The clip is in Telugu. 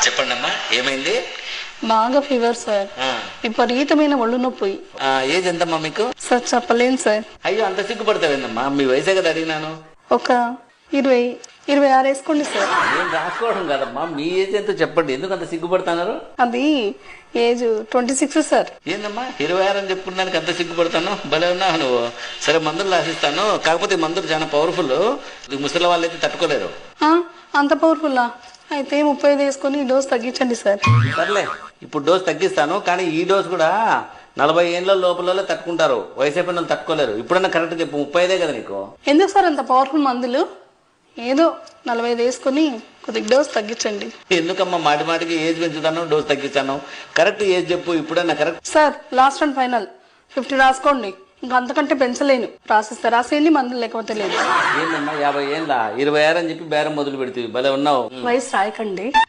చెప్పండి అమ్మా, ఏమైంది? బాగా ఫీవర్ సార్, విపరీతమైన ఒళ్ళు నొప్పి. ఏజ్ ఎంతమ్మా మీకు? సార్ చెప్పలేను సార్. అయ్యో, అంత సిగ్గుపడతావేందమ్మా? మీ వయసే కదా అడిగినాను. ఒక 26 వేసుకోండి సార్. నేను రాసుకోవడం కదమ్మా, మీ ఏజ్ ఎంతో చెప్పండి. ఎందుకు అంత సిగ్గుపడుతున్నారు? అది ఏజ్ 26 సార్. ఏందమ్మా 26 అని చెప్పుకున్నానికి అంత సిగ్గుపడతాను? భలే ఉన్నావు నువ్వు. సరే, మందులు రాసిస్తాను. కాకపోతే ఈ మందులు చాలా పవర్ఫుల్, ముసలి వాళ్ళు అయితే తట్టుకోలేరు. అంత పవర్ఫుల్లా? అయితే 35 వేసుకొని డోస్ తగ్గించండి సార్. సర్లే, ఇప్పుడు డోస్ తగ్గిస్తాను. కానీ ఈ డోస్ కూడా 40 ఏళ్ళ లోపల తట్టుకుంటారు, వయసు అయిపోయిన వాళ్ళు తట్టుకోలేరు. ఇప్పుడన్నా కరెక్ట్ చెప్పు, 35 కదా నీకు? ఎందుకు సార్ అంత పవర్ఫుల్ మందులు? ఏదో 45 వేసుకొని కొద్దిగా డోస్ తగ్గించండి. ఎందుకమ్మా మాటి మాటికి ఏజ్ పెంచుతాను, డోస్ తగ్గించాను? కరెక్ట్ ఏజ్ చెప్పు ఇప్పుడన్నా. Correct sir, last and final 50 రాసుకోండి. ఇంకా అంతకంటే పెంచలేను. రాసిస్తే రాసేయండి, మందులు లేకపోతే లేదు. ఏందమ్మా 50 ఏళ్ళ 26 అని చెప్పి బేరం మొదలు పెడుతుంది. భలే ఉన్నావు. వయసు రాయకండి.